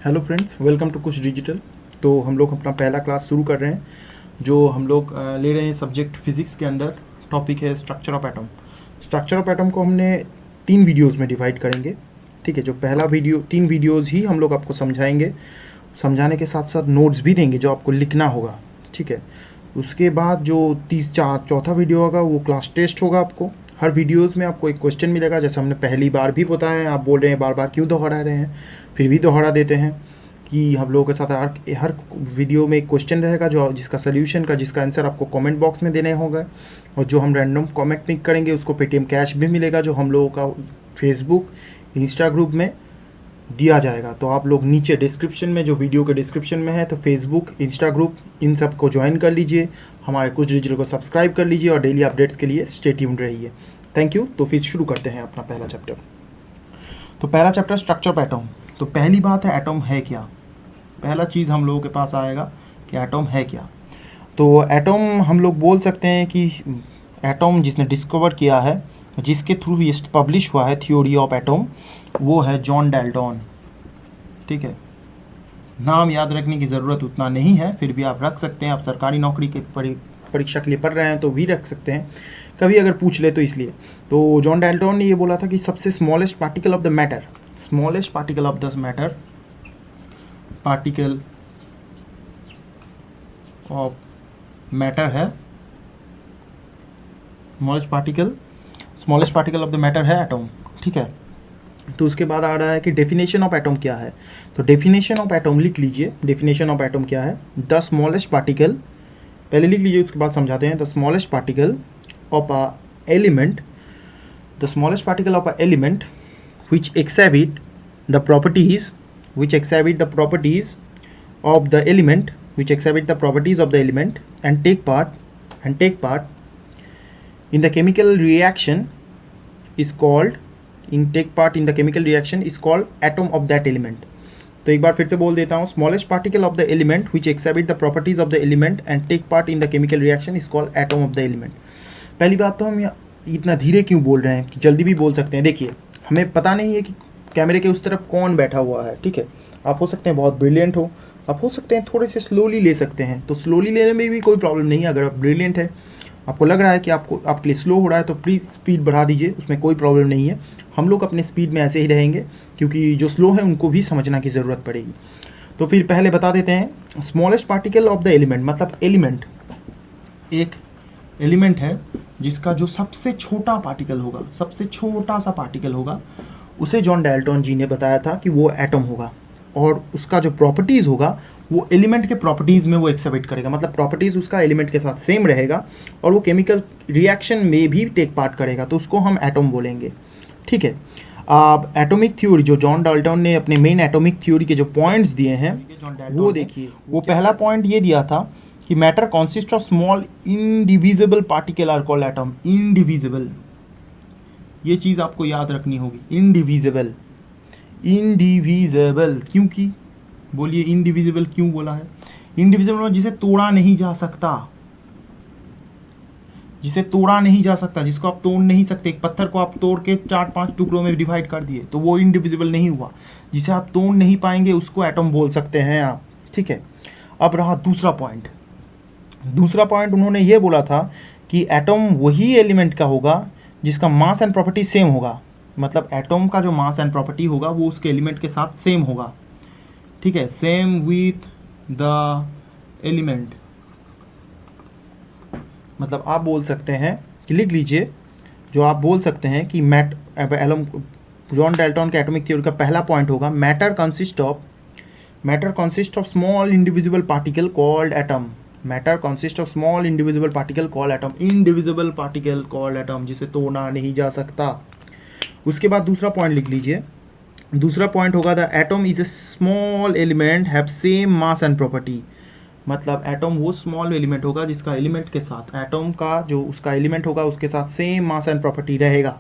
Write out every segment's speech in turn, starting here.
Hello friends, welcome to कुछ digital. तो हम लोग अपना पहला क्लास शुरू कर रहे हैं, जो हम लोग ले रहे हैं सब्जेक्ट फिज़िक्स के अंदर। टॉपिक है structure of atom. Structure of atom को हमने 3 वीडियोस में डिवाइड करेंगे। ठीक है, जो पहला वीडियो 3 वीडियोस ही हम लोग आपको समझाएंगे, समझाने के साथ साथ नोट्स भी देंगे जो आपको लिखना होगा। ठीक है, उसके बाद जो चौथा वीडियो होगा वो क्लास टेस्ट होगा। आपको हर वीडियोस में आपको एक क्वेश्चन मिलेगा, जैसे हमने पहली बार भी बताया है। आप बोल रहे हैं बार बार क्यों दोहरा रहे हैं, फिर भी दोहरा देते हैं कि हम लोगों के साथ हर वीडियो में एक क्वेश्चन रहेगा जो जिसका जिसका आंसर आपको कमेंट बॉक्स में देने होगा, और जो हम रैंडम कमेंट पिक करेंगे उसको पेटीएम कैश भी मिलेगा, जो हम लोगों का फेसबुक इंस्टा ग्रुप में दिया जाएगा। तो आप लोग नीचे डिस्क्रिप्शन में, जो वीडियो के डिस्क्रिप्शन में है, तो फेसबुक, इंस्टा ग्रुप, इन सब को ज्वाइन कर लीजिए, हमारे कुछ डिजिटल को सब्सक्राइब कर लीजिए और डेली अपडेट्स के लिए स्टे ट्यून्ड रहिए। Thank you. तो फिर शुरू करते हैं अपना पहला चैप्टर। तो पहला चैप्टर स्ट्रक्चर ऑफ एटम। तो पहली बात है एटम है क्या। पहला चीज़ हम लोगों के पास आएगा कि एटम है क्या। तो एटम हम लोग बोल सकते हैं कि एटम जिसने डिस्कवर किया है, जिसके थ्रू ये पब्लिश हुआ है थ्योरी ऑफ एटम, वो है जॉन डाल्टन। ठीक है, नाम याद रखने की ज़रूरत उतना नहीं है, फिर भी आप रख सकते हैं। आप सरकारी नौकरी के परीक्षा के लिए पढ़ रहे हैं तो भी रख सकते हैं, कभी अगर पूछ ले तो इसलिए। तो जॉन डाल्टन ने ये बोला था कि सबसे smallest particle of the matter, smallest particle of the matter, particle of matter है, smallest particle of the matter है एटम। ठीक है, तो उसके बाद आ रहा है कि डेफिनेशन ऑफ एटम क्या है। तो डेफिनेशन ऑफ एटम लिख लीजिए। डेफिनेशन ऑफ एटम क्या है? द स्मॉलेस्ट पार्टिकल, पहले लिख लीजिए, उसके बाद समझाते हैं। The smallest particle of a element, the smallest particle of a element which exhibit the properties of the element, and take part in the chemical reaction is called atom of that element. तो एक बार फिर से बोल देता हूँ, smallest particle of the element which exhibit the properties of the element and take part in the chemical reaction is called atom of the element. पहली बात तो हम इतना धीरे क्यों बोल रहे हैं, कि जल्दी भी बोल सकते हैं। देखिए, हमें पता नहीं है कि कैमरे के उस तरफ कौन बैठा हुआ है। ठीक है, आप हो सकते हैं बहुत ब्रिलियंट हो, आप हो सकते हैं थोड़े से स्लोली ले सकते हैं, तो स्लोली लेने में भी कोई प्रॉब्लम नहीं है। अगर आप ब्रिलियंट है, आपको लग रहा है कि आपके लिए स्लो हो रहा है, तो प्लीज़ स्पीड बढ़ा दीजिए, उसमें कोई प्रॉब्लम नहीं है। हम लोग अपने स्पीड में ऐसे ही रहेंगे, क्योंकि जो स्लो है उनको भी समझना की ज़रूरत पड़ेगी। तो फिर पहले बता देते हैं, smallest particle of the element मतलब एलिमेंट, एक एलिमेंट है जिसका जो सबसे छोटा पार्टिकल होगा, सबसे छोटा सा पार्टिकल होगा, उसे जॉन डाल्टन जी ने बताया था कि वो एटम होगा, और उसका जो प्रॉपर्टीज़ होगा वो एलिमेंट के प्रॉपर्टीज़ में वो एक्सहिबिट करेगा, मतलब प्रॉपर्टीज़ उसका एलिमेंट के साथ सेम रहेगा, और वो केमिकल रिएक्शन में भी टेक पार्ट करेगा, तो उसको हम एटम बोलेंगे। ठीक है, अब एटॉमिक थ्योरी जो जॉन डाल्टन ने अपने मेन एटॉमिक थ्योरी के जो पॉइंट्स दिए हैं वो देखिए। वो पहला पॉइंट ये दिया था कि matter consist of small indivisible particle are called atom. Indivisible, ये चीज़ आपको याद रखनी होगी। इनडिविजिबल, इनडिविजिबल क्योंकि, बोलिए इनडिविजिबल क्यों बोला है? इनडिविजिबल जिसे तोड़ा नहीं जा सकता, जिसे तोड़ा नहीं जा सकता, जिसको आप तोड़ नहीं सकते। एक पत्थर को आप तोड़ के 4-5 टुकड़ों में डिवाइड कर दिए तो वो इनडिविजिबल नहीं हुआ। जिसे आप तोड़ नहीं पाएंगे उसको एटम बोल सकते हैं आप। ठीक है, अब रहा दूसरा पॉइंट। दूसरा पॉइंट उन्होंने ये बोला था कि एटम वही एलिमेंट का होगा जिसका मास एंड प्रॉपर्टी सेम होगा, मतलब एटम का जो मास एंड प्रॉपर्टी होगा वो उसके एलिमेंट के साथ सेम होगा। ठीक है, सेम विथ द एलिमेंट, मतलब आप बोल सकते हैं कि लिख लीजिए, जो आप बोल सकते हैं कि जॉन डाल्टन के एटॉमिक थ्योरी का पहला पॉइंट होगा, matter consist of small indivisible particle called atom. Matter consist of small indivisible particle called atom, indivisible particle called atom, जिसे तोड़ना नहीं जा सकता। उसके बाद दूसरा पॉइंट लिख लीजिए। दूसरा पॉइंट होगा the atom is a small element have same mass and property, मतलब एटम वो स्मॉल एलिमेंट होगा जिसका एलिमेंट के साथ, एटम का जो उसका एलिमेंट होगा उसके साथ सेम मास एंड प्रॉपर्टी रहेगा।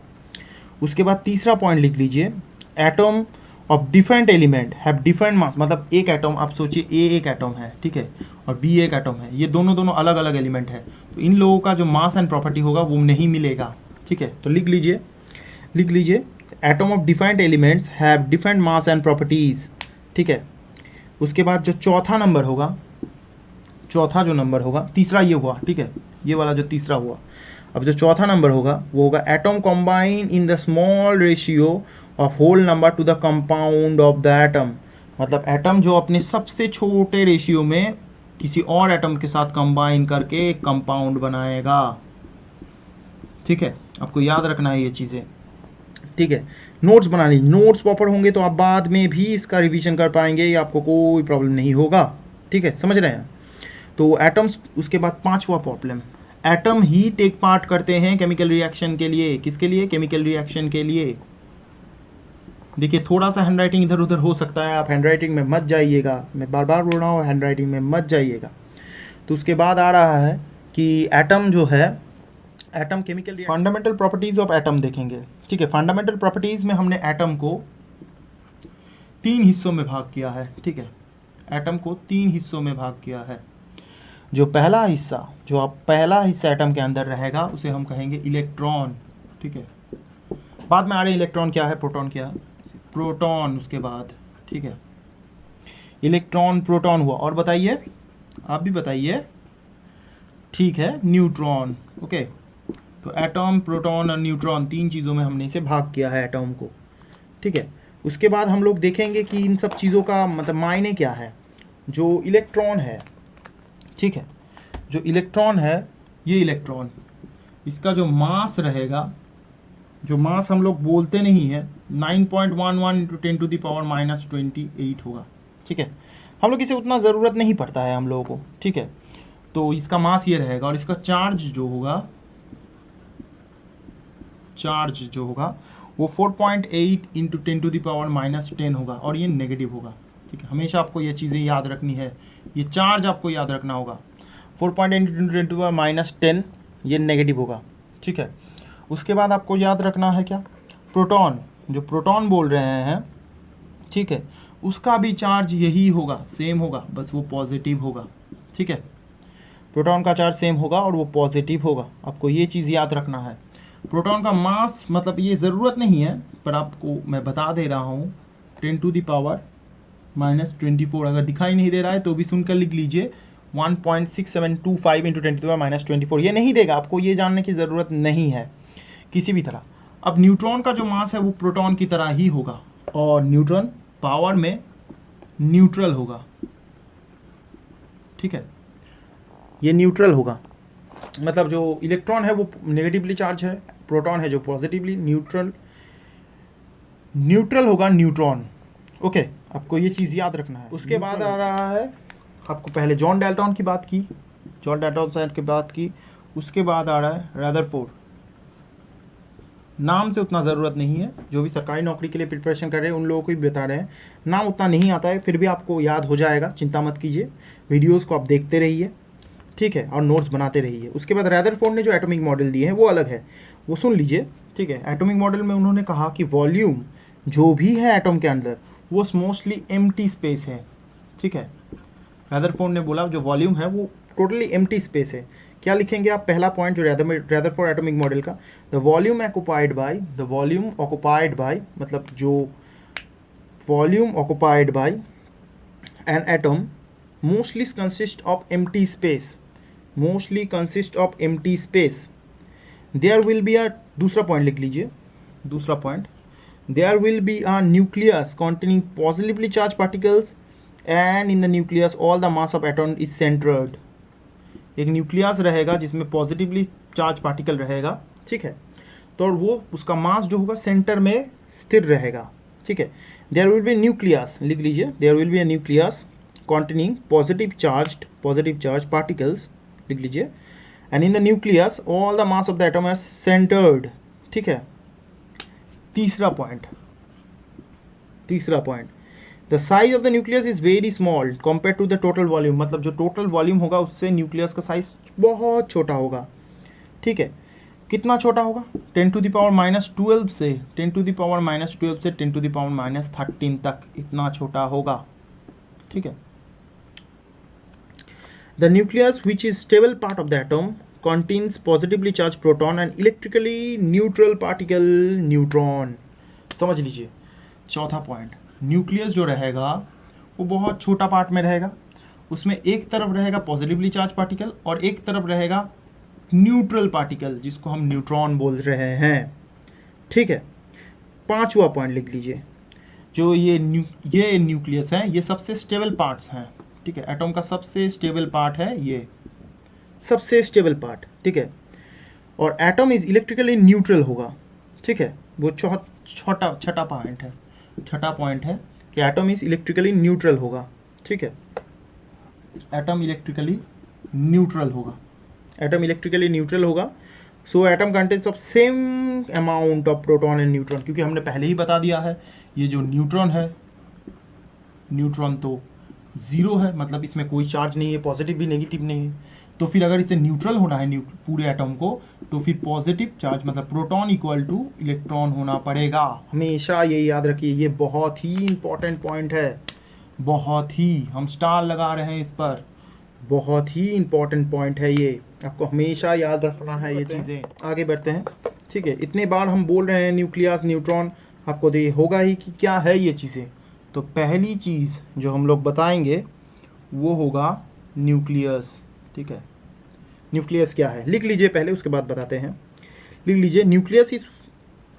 उसके बाद तीसरा पॉइंट लिख लीजिए, atom of different element have different mass, मतलब एक एटम, आप सोचिए ए एक एटम है, ठीक है, और बी एक एटम है, ये दोनों अलग अलग एलिमेंट है, तो इन लोगों का जो मास एंड प्रॉपर्टी होगा वो नहीं मिलेगा। ठीक है, तो लिख लीजिए atom of different elements have different mass and properties. ठीक है, उसके बाद जो चौथा नंबर होगा, चौथा जो नंबर होगा, तीसरा ये हुआ, ठीक है, ये वाला जो तीसरा हुआ। अब जो चौथा नंबर होगा वो होगा atom combine in the small ratio of whole number to the compound of the atom. मतलब एटम जो अपने सबसे छोटे रेशियो में किसी और एटम के साथ कंबाइन करके एक कंपाउंड बनाएगा। ठीक है, आपको याद रखना है ये चीज़ें। ठीक है, नोट्स बनानी, नोट्स प्रॉपर होंगे तो आप बाद में भी इसका रिवीजन कर पाएंगे, आपको कोई प्रॉब्लम नहीं होगा। ठीक है, समझ रहे हैं। तो एटम्स, उसके बाद पांचवा प्रॉब्लम, एटम ही टेक पार्ट करते हैं केमिकल रिएक्शन के लिए। किसके लिए? केमिकल रिएक्शन के लिए। देखिए थोड़ा सा हैंडराइटिंग इधर उधर हो सकता है, आप हैंडराइटिंग में मत जाइएगा, मैं बार बार बोल रहा हूँ हैंडराइटिंग में मत जाइएगा। तो उसके बाद आ रहा है कि एटम जो है, atom chemical fundamental properties of atom देखेंगे। ठीक है, फंडामेंटल प्रॉपर्टीज में हमने एटम को 3 हिस्सों में भाग किया है। ठीक है, एटम को 3 हिस्सों में भाग किया है। जो पहला हिस्सा एटम के अंदर रहेगा उसे हम कहेंगे इलेक्ट्रॉन। ठीक है, बाद में आ रहे इलेक्ट्रॉन क्या है, प्रोटॉन क्या है, प्रोटॉन उसके बाद। ठीक है, इलेक्ट्रॉन प्रोटॉन हुआ, और बताइए, आप भी बताइए। ठीक है, न्यूट्रॉन। ओके, तो एटम, प्रोटॉन और न्यूट्रॉन 3 चीज़ों में हमने इसे भाग किया है एटम को। ठीक है, उसके बाद हम लोग देखेंगे कि इन सब चीज़ों का मतलब मायने क्या है। जो इलेक्ट्रॉन है, ठीक है, जो इलेक्ट्रॉन है, ये इलेक्ट्रॉन, इसका जो मास रहेगा, जो मास हम लोग बोलते नहीं है, 9.11 इंटू 10 टू द पावर -28 होगा। ठीक है, हम लोग इसे उतना ज़रूरत नहीं पड़ता है हम लोगों को। ठीक है, तो इसका मास ये रहेगा, और इसका चार्ज जो होगा वो 4.8 इंटू 10 टू द पावर -10 होगा, और ये नेगेटिव होगा। ठीक है, हमेशा आपको ये चीज़ें याद रखनी है, ये चार्ज आपको याद रखना होगा। 4.8 इंटू 10 टू द पावर -10 ये नेगेटिव होगा। ठीक है, उसके बाद आपको याद रखना है क्या, प्रोटॉन, जो प्रोटॉन बोल रहे हैं, ठीक है, उसका भी चार्ज यही होगा, सेम होगा, बस वो पॉजिटिव होगा। ठीक है, प्रोटॉन का चार्ज सेम होगा और वो पॉजिटिव होगा, आपको ये चीज़ याद रखना है। प्रोटॉन का मास, मतलब ये ज़रूरत नहीं है पर आपको मैं बता दे रहा हूँ, 10 टू द पावर -24, अगर दिखाई नहीं दे रहा है तो भी सुनकर लिख लीजिए, 1.6725 इंटू 10 टू द पावर -24, ये नहीं देगा, आपको ये जानने की ज़रूरत नहीं है किसी भी तरह। अब न्यूट्रॉन का जो मास है वो प्रोटॉन की तरह ही होगा, और न्यूट्रॉन पावर में न्यूट्रल होगा। ठीक है, ये न्यूट्रल होगा, मतलब जो इलेक्ट्रॉन है वो नेगेटिवली चार्ज है, प्रोटॉन है जो पॉजिटिवली न्यूट्रल होगा न्यूट्रॉन। ओके, आपको ये चीज़ याद रखना है। उसके बाद आ रहा है, आपको पहले जॉन डाल्टन की बात की, जॉन डाल्टन की बात की, उसके बाद आ रहा है रदरफोर्ड। नाम से उतना ज़रूरत नहीं है, जो भी सरकारी नौकरी के लिए प्रिपरेशन कर रहे हैं उन लोगों को भी बता रहे हैं, नाम उतना नहीं आता है, फिर भी आपको याद हो जाएगा, चिंता मत कीजिए, वीडियोस को आप देखते रहिए। ठीक है, और नोट्स बनाते रहिए। उसके बाद रदरफोर्ड ने जो एटॉमिक मॉडल दिए हैं वो अलग है, वो सुन लीजिए। ठीक है, एटॉमिक मॉडल में उन्होंने कहा कि वॉल्यूम जो भी है एटम के अंदर वो मोस्टली एम्प्टी स्पेस है। ठीक है, रदरफोर्ड ने बोला जो वॉल्यूम है वो टोटली एम्प्टी स्पेस है। क्या लिखेंगे आप, पहला पॉइंट जो रदरफोर्ड एटॉमिक मॉडल का, द वॉल्यूम ऑक्युपाइड बाय मतलब जो volume occupied by an atom mostly consist of empty space, there will be a, दूसरा पॉइंट लिख लीजिए, दूसरा point, there will be a nucleus containing positively charge particles, and in the nucleus all the mass of atom is centred. एक nucleus रहेगा जिसमें positively charge particle रहेगा। ठीक है, तो वो उसका मास जो होगा सेंटर में स्थिर रहेगा। ठीक है, देयर विल बी न्यूक्लियस, लिख लीजिए, there will be a nucleus containing positive charge particles, लिख लीजिए, and in the nucleus all the mass of the atom are centred. ठीक है, तीसरा point, the size of the nucleus is very small compare to the total volume, मतलब जो total volume होगा उससे nucleus का साइज बहुत छोटा होगा। ठीक है, कितना छोटा होगा, 10 टू द पावर -12 से 10 टू द पावर -12 से 10 टू द पावर -13 तक, इतना छोटा होगा। ठीक है, the nucleus which is stable part of the atom contains positively charged proton and electrically neutral particle neutron। समझ लीजिए, चौथा पॉइंट, न्यूक्लियस जो रहेगा वो बहुत छोटा पार्ट में रहेगा, उसमें एक तरफ रहेगा पॉजिटिवली चार्ज पार्टिकल और एक तरफ रहेगा न्यूट्रल पार्टिकल जिसको हम न्यूट्रॉन बोल रहे हैं, ठीक है। पांचवा पॉइंट लिख लीजिए, जो ये न्यूक्लियस है, ये सबसे स्टेबल पार्ट्स हैं, ठीक है। एटम का सबसे स्टेबल पार्ट है ये, सबसे स्टेबल पार्ट, ठीक है। और एटम इज इलेक्ट्रिकली न्यूट्रल होगा, ठीक है। वो छठा पॉइंट है कि एटम इज इलेक्ट्रिकली न्यूट्रल होगा, ठीक है। एटम इलेक्ट्रिकली न्यूट्रल होगा। So atom contents of same amount of proton and neutron, क्योंकि हमने पहले ही बता दिया है ये जो न्यूट्रॉन है, न्यूट्रॉन तो ज़ीरो है, मतलब इसमें कोई चार्ज नहीं है, पॉजिटिव भी नेगेटिव नहीं है। तो फिर अगर इसे न्यूट्रल होना है पूरे एटम को, तो फिर पॉजिटिव चार्ज मतलब प्रोटॉन इक्वल टू इलेक्ट्रॉन होना पड़ेगा। हमेशा ये याद रखिए, ये बहुत ही इंपॉर्टेंट पॉइंट है, बहुत ही, हम स्टार लगा रहे हैं इस पर, बहुत ही इंपॉर्टेंट पॉइंट है ये, आपको हमेशा याद रखना है ये चीज़ें। आगे बढ़ते हैं, ठीक है। इतने बार हम बोल रहे हैं न्यूक्लियस, न्यूट्रॉन, आपको तो ये होगा ही कि क्या है ये चीज़ें। तो पहली चीज़ जो हम लोग बताएंगे वो होगा न्यूक्लियस, ठीक है। न्यूक्लियस क्या है लिख लीजिए पहले, उसके बाद बताते हैं। लिख लीजिए, nucleus is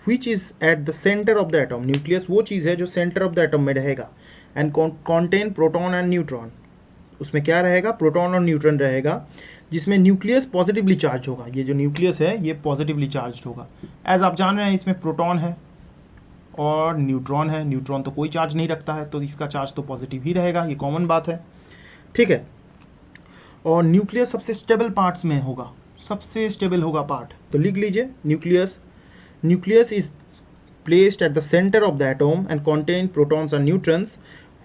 which is at the centre of the atom. Nucleus वो चीज़ है जो सेंटर ऑफ द एटम में रहेगा, and contain proton and neutron. उसमें क्या रहेगा, प्रोटॉन और न्यूट्रॉन रहेगा, जिसमें न्यूक्लियस पॉजिटिवली चार्ज होगा। ये जो न्यूक्लियस है ये पॉजिटिवली चार्ज होगा। एज आप जान रहे हैं इसमें प्रोटॉन है और न्यूट्रॉन है। न्यूट्रॉन तो कोई चार्ज नहीं रखता है, तो इसका चार्ज तो पॉजिटिव ही रहेगा, ये कॉमन बात है, ठीक है। और न्यूक्लियस सबसे स्टेबल पार्ट्स में होगा, सबसे स्टेबल होगा पार्ट। तो लिख लीजिए, nucleus is placed at the centre of the atom and contain protons and neutrons,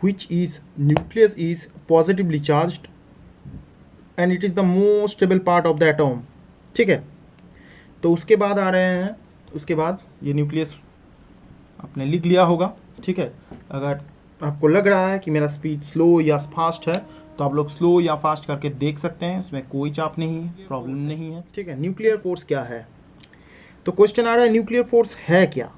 which is nucleus is positively charged and it is the most stable part of the atom, ठीक है। तो उसके बाद आ रहे हैं, उसके बाद ये न्यूक्लियस आपने लिख लिया होगा, ठीक है। अगर आपको लग रहा है कि मेरा स्पीड स्लो या फास्ट है, तो आप लोग स्लो या फास्ट करके देख सकते हैं, उसमें कोई चाप नहीं है, प्रॉब्लम नहीं है, ठीक है। न्यूक्लियर फोर्स क्या है, तो क्वेश्चन आ रहा है न्यूक्लियर फोर्स है क्या।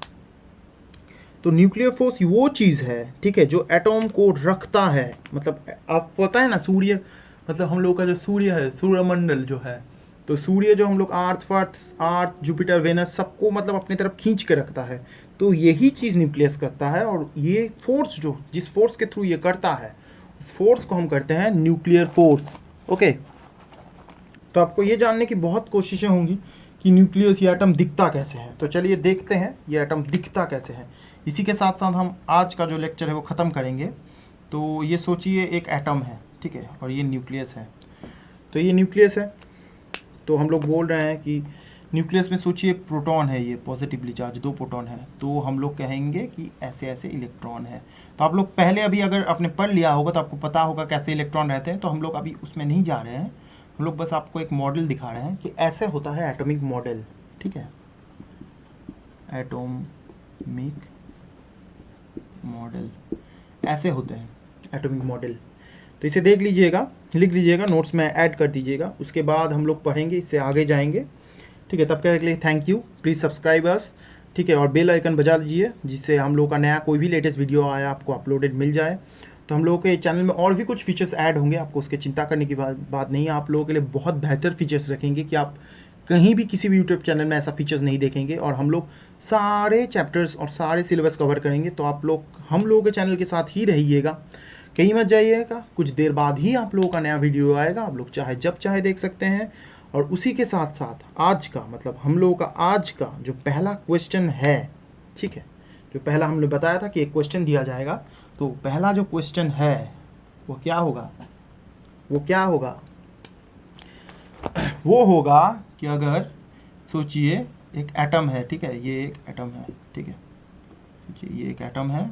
तो न्यूक्लियर फोर्स वो चीज़ है, ठीक है, जो एटॉम को रखता है। मतलब आपको पता है ना, सूर्य, मतलब हम लोग का जो सूर्य है, सूर्यमंडल जो है, तो सूर्य जो हम लोग अर्थ, जुपिटर, वेनस, सबको मतलब अपनी तरफ खींच के रखता है। तो यही चीज़ न्यूक्लियस करता है, और ये फोर्स जो जिस फोर्स के थ्रू ये करता है, उस फोर्स को हम करते हैं न्यूक्लियर फोर्स, ओके। तो आपको ये जानने की बहुत कोशिशें होंगी कि न्यूक्लियस, ये एटम दिखता कैसे है। तो चलिए देखते हैं ये एटम दिखता कैसे है। इसी के साथ साथ हम आज का जो लेक्चर है वो ख़त्म करेंगे। तो ये सोचिए एक एटम है, ठीक है, और ये न्यूक्लियस है। तो ये न्यूक्लियस है, तो हम लोग बोल रहे हैं कि न्यूक्लियस में सोचिए प्रोटॉन है, ये पॉजिटिवली चार्ज 2 प्रोटॉन है, तो हम लोग कहेंगे कि ऐसे ऐसे इलेक्ट्रॉन है। तो आप लोग पहले अभी अगर आपने पढ़ लिया होगा तो आपको पता होगा कैसे इलेक्ट्रॉन रहते हैं। तो हम लोग अभी उसमें नहीं जा रहे हैं, हम लोग बस आपको एक मॉडल दिखा रहे हैं कि ऐसे होता है एटॉमिक मॉडल, ठीक है। एटॉमिक मॉडल ऐसे होते हैं एटॉमिक मॉडल। तो इसे देख लीजिएगा, लिख लीजिएगा, नोट्स में ऐड कर दीजिएगा। उसके बाद हम लोग पढ़ेंगे, इससे आगे जाएंगे, ठीक है। तब तक के लिए thank you, please subscribe us, ठीक है, और बेल आइकन बजा दीजिए, जिससे हम लोग का नया कोई भी लेटेस्ट वीडियो आया आपको अपलोडेड मिल जाए। तो हम लोगों के चैनल में और भी कुछ फीचर्स ऐड होंगे, आपको उसकी चिंता करने की बात नहीं है। आप लोगों के लिए बहुत बेहतर फीचर्स रखेंगे कि आप कहीं भी किसी भी यूट्यूब चैनल में ऐसा फीचर्स नहीं देखेंगे। और हम लोग सारे चैप्टर्स और सारे सिलेबस कवर करेंगे। तो आप लोग हम लोगों के चैनल के साथ ही रहिएगा, कहीं मत जाइएगा। कुछ देर बाद ही आप लोगों का नया वीडियो आएगा, आप लोग चाहे जब चाहे देख सकते हैं। और उसी के साथ साथ आज का, मतलब हम लोगों का आज का जो पहला क्वेश्चन है, ठीक है, जो पहला हमने बताया था कि एक क्वेश्चन दिया जाएगा, तो पहला जो क्वेश्चन है वो क्या होगा, वो क्या होगा, वो होगा कि अगर सोचिए एक एटम है, ठीक है, ये एक एटम है, ठीक है, ये एक एटम है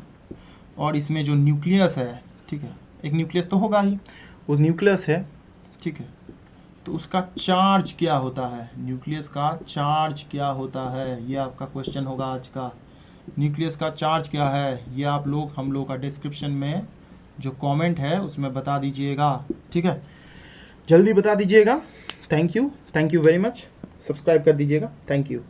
और इसमें जो न्यूक्लियस है, ठीक है, एक न्यूक्लियस तो होगा ही, वो न्यूक्लियस है, ठीक है। तो उसका चार्ज क्या होता है, न्यूक्लियस का चार्ज क्या होता है, ये आपका क्वेश्चन होगा आज का। न्यूक्लियस का चार्ज क्या है, ये आप लोग हम लोग का डिस्क्रिप्शन में जो कमेंट है उसमें बता दीजिएगा, ठीक है, जल्दी बता दीजिएगा। Thank you very much, subscribe कर दीजिएगा, थैंक यू।